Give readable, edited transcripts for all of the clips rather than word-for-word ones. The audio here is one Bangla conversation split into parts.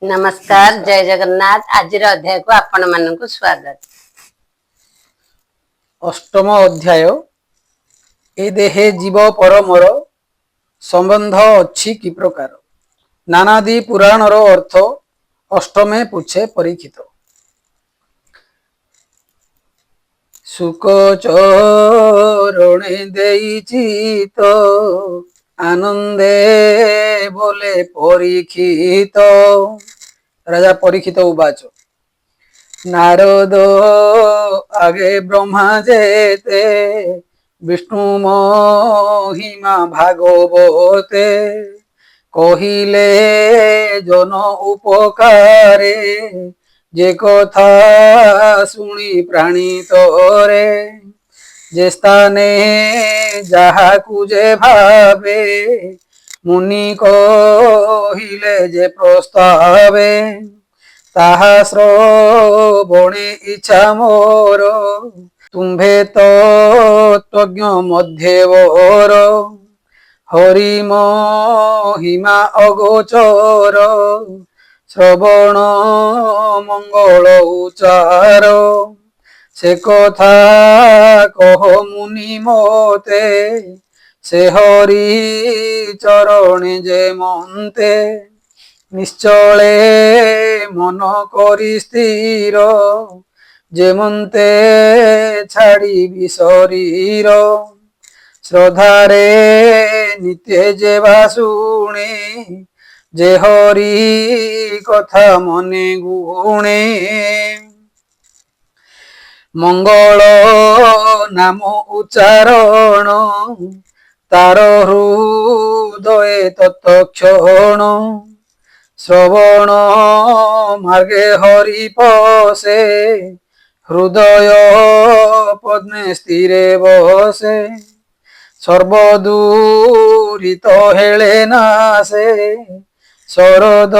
नमस्कार जय जगन्नाथ। आज अध्याय को आपण मानक स्वागत। अष्टम अध्याय ए देहे जीव परमर संबंध अच्छी कि प्रकार नानादि पुराणर अर्थ अष्टमे पूछे परीक्षित। सुकचरणे देइचित आनंदे बोले परीक्षित। राजा परीक्षित उवाच नारद आगे ब्रह्मा जेते विष्णु महिमा भागवते कहिले जन उपकारे जे कथा शुणी प्राणी तोरे जे स्थाने जाहाकु जे भावे मुनि कहिले जे प्रस्तावे ताहा श्रवणे इच्छा मोर तुम्भे तत्त्वज्ञ मध्यवर हरि महिमा अगोचर श्रवण मंगल उचार से कथा कह मुनि मोते से हरि चरणे जे मन्ते निश्चले मन करी स्थिर जेमन्ते छाड़ी शरीर श्रद्धारे नित्य जेवा शुणे जे हरि कथा मने गुणे मंगल नाम उच्चारण तार हृदय तत्क्षण श्रवण मार्गे हरि पसे हृदय पद्मे स्थिरे बसे सर्वदूरित हेले नासे शरद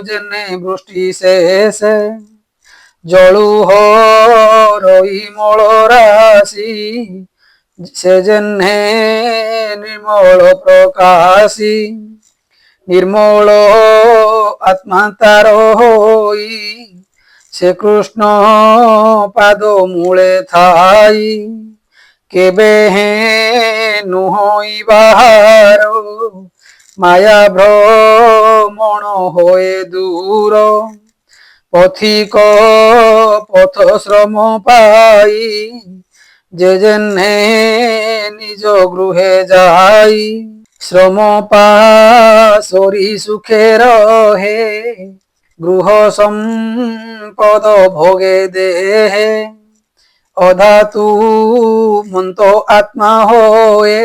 जेने वृष्टि शेषे जलु हरई मल राशि से जेने निर्मल प्रकाशी निर्मल आत्मा तार होई से कृष्ण पाद मूले थाई केबे हे नुहई बाहार माया भ्रमण होए दूर पथिक पथ श्रम पाई जे जेने निज गृहे जाई श्रम पाशरी सुखे रहे गृह संपद भोगे देहे अधातु मन्तो आत्मा होए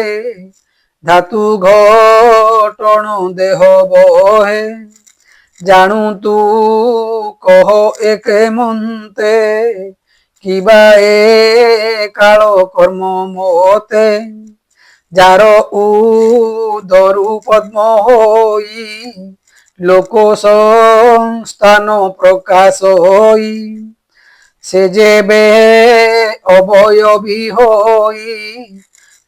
धातु घटण देह बहे जानू तू कह एक मन्ते किबा ए काल कर्म मोते जार उदरु पद्म होई लोक संस्थान प्रकाश होई से जेबे अवयवी होई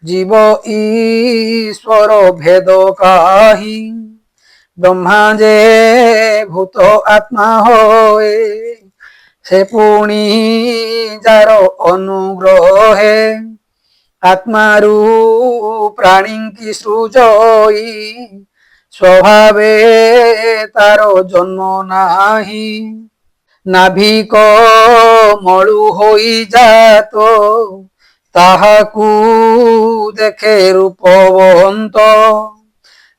जीव ईश्वर भेद काही ब्रह्मा जे भूत आत्मा होए से पुणी जार अनुग्रहे आत्मारु प्राणी की सृजई स्वभावे तारो जन्म नाही नाभिक मळु होई जातो ताहाकू देखे रूपवंत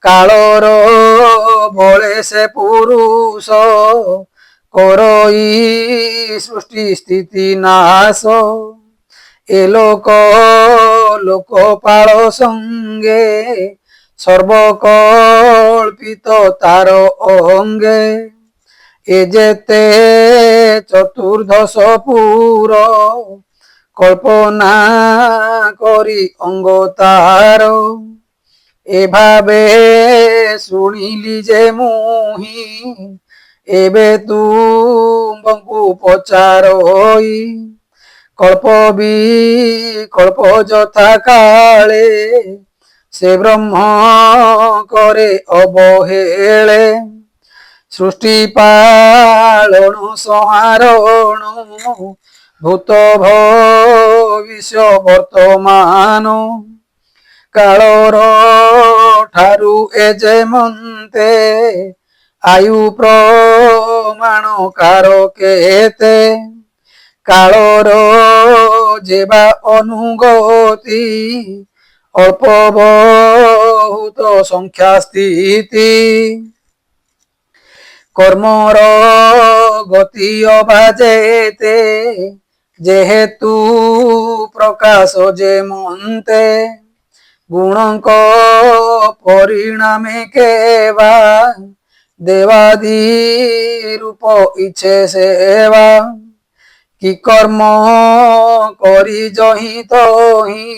कालर बळे से पुरुष करई सृष्टि स्थिति नाश ए लोक लोकपाल संगे सर्वकल्पित तार अंगे ए जेते चतुर्दश पुर कल्पना करी अंगतार ए भावे शुणिली जे मुही एबे तुमको पचारोई कल्प विकल्प यथा काले से ब्रह्म करे अवहेले ସୃଷ୍ଟି ପାଳନ ସଂହାରଣ ଭୂତ ଭବିଷ୍ୟ ବର୍ତ୍ତମାନ କାଳର ଠାରୁ ଏ ଯେମନ୍ତେ ଆୟୁ ପ୍ରମାଣ କାର କେତେ କାଳର ଯେବା ଅନୁଗତି ଅଳ୍ପ ବହୁତ ସଂଖ୍ୟା ସ୍ଥିତି কর্মর গতি অবাজেতে যেহেতু প্রকাশ যে মন্তে গুণঙ্ক পরিণামে কেবা দেবাদি রূপ ইচ্ছে সেবা কি কর্ম করি জহি তহি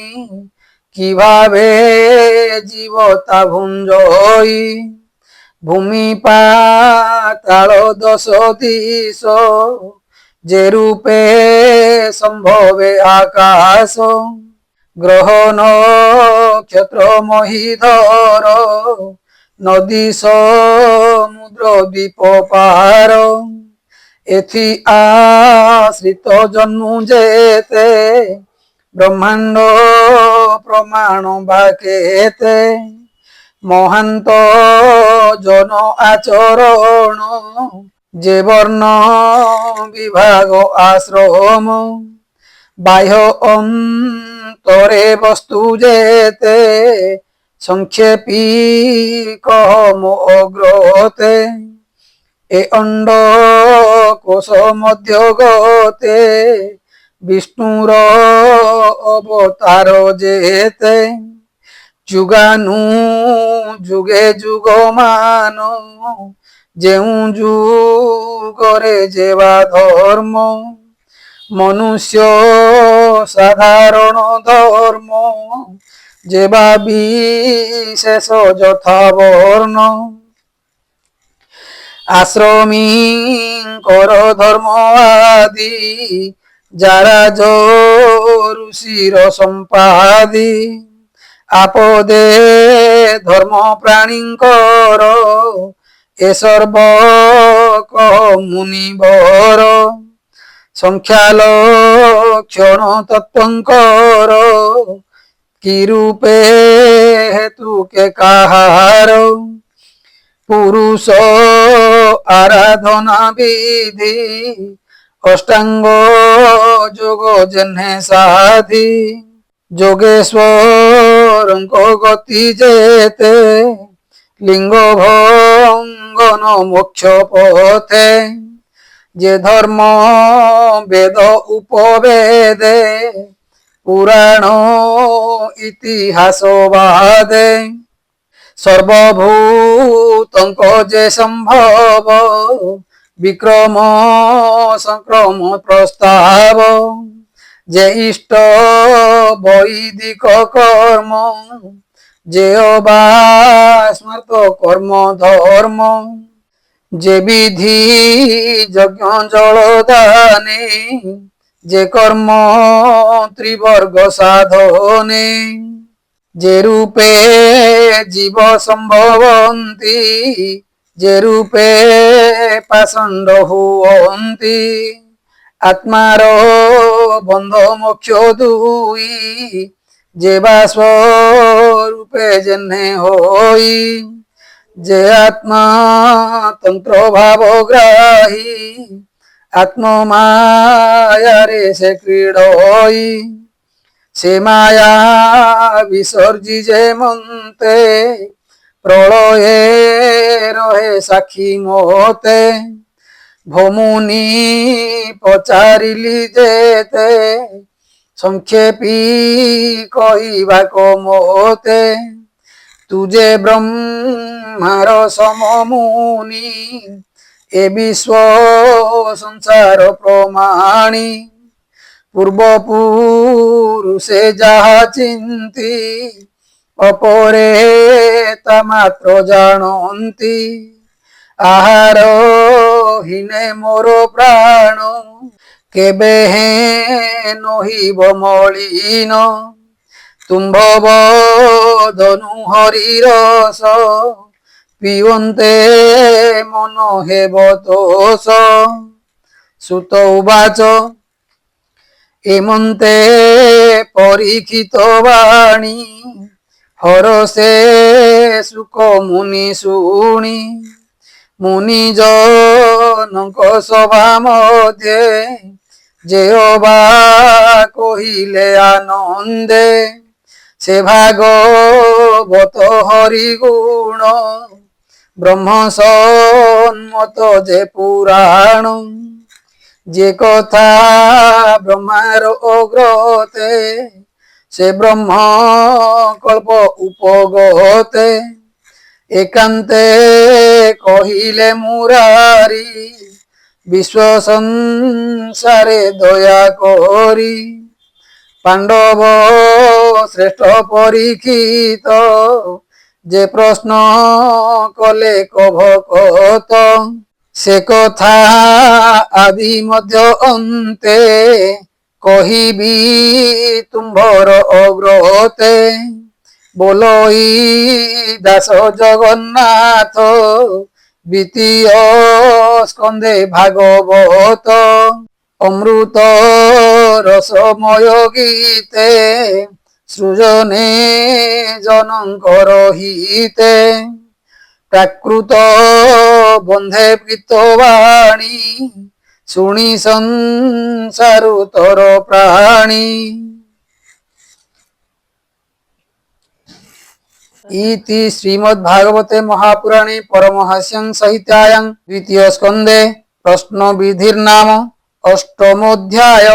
কিভাবে জীবতা ভুঞ্জই ভূমি পাতাল দশ দিশ যে রূপে সম্ভবে আকাশ গ্রহ নক্ষত্র মহিধর নদী সমুদ্র দ্বীপ পার এথি আশ্রিত জন্মু যেতে ব্রহ্মাণ্ড প্রমাণ বা কেতে মহান্ত জন আচরণ যে বর্ণ বিভাগ আশ্রম বাহ্য অন্তরে বস্তু যেতে সংক্ষেপী কম অগ্রতে এ অণ্ড কোষ মধ্য গতে বিষ্ণুর অবতার যেতে যুগানু যুগে যুগমান ଯେଉଁ ଯୁଗରେ ଯେବା ଧର୍ମ ମନୁଷ୍ୟ ସାଧାରଣ ଧର୍ମ ଯେବା ବିଶେଷ ଯଥା ବର୍ଣ୍ଣ আশ্রমীঙ্কর ধর্ম আদি যারা ঋষির সম্পাদি আপদে ধর্ম প্রাণীঙ্কর এ সর্ব মুনিবর সংখ্যালক্ষণ তত্ত্বঙ্কর কি রূপে হেতু কে কাহার পুরুষ আরাধনা বিধি অষ্টাঙ্গ যোগ জেনে সাধি যোগেশ্বরঙ্ক গতি যেতে লিঙ্গ ভঙ্গন মোক্ষ পথে যে ধর্ম বেদ উপবেদে পুরাণ ইতিহাস বাদে সর্বভূতঙ্ক যে সম্ভব বিক্রম সংক্রম প্রস্তাব যে ইষ্ট বৈদিক কর্ম যে অবাস্মৃত কর্ম ধর্ম যে বিধি যজ্ঞ জল দানে যে কর্ম ত্রিবর্গ সাধনে যে রূপে জীব সম্ভবন্তি যে রূপে পাষণ্ড হুয়ন্তি আত্মার বন্ধ মোক্ষ দুই যে বা স্বরূপে জেনে হই যে আত্মা তন্ত্র ভাবগ্রাহী আত্মমায়ারে সে ক্রীড়ই সে মায়া বিসর্জি যে মন্তে প্রলয়ে রহে সাক্ষী মতে ভমুনি পচারিলি যেতে সংক্ষেপী কহিবাক মতে তুজে ব্রহ্মার সমমুনি এ বিশ্ব সংসার প্রমাণী পূর্ব পুরুষে যাহা চিন্তি অপরে তা মাত্র জানন্তি আহার হীনে মোর প্রাণ কেবে হে নহিব মলিন তুম্ভ বদনু হরি রস পিবন্তে মনো হেব তোষ। সুত উবাচ এমন্তে পরীক্ষিত বাণী, হরসে সুখ মুনি শুনি। মুনি জনক সভা মধ্যে, যেহবা কহিলে আনন্দে। সে ভাগবত হরি গুণ, ব্রহ্ম সম্মত যে পুরাণ। যে কথা ব্রহ্মার অগ্রতে, সে ব্রহ্ম কল্প উপগতে। একান্তে কহিলে মুরারি, বিশ্ব সংসারে দয়া করি। পাণ্ডব শ্রেষ্ঠ পরীক্ষিত, যে প্রশ্ন কলে কভকত। সে কথা আদি মধ্য অন্তে, কহিবি তুম্ভর অগ্রতে। বলই দাস জগন্নাথ, দ্বিতীয় স্কন্ধে ভাগবত। অমৃত রসময় গীতে, সৃজনে জনঙ্কর হিতে। প্রাকৃত বন্ধে প্রীতবাণী, শুনি সংসারু তর প্রাণী। ইতি শ্রীমদ্ভাগবতে মহাপুরাণে পরমহাস্যং সংহিতায়াং দ্বিতীয় স্কন্ধে প্রশ্ন বিধির নাম অষ্টমোধ্যায়।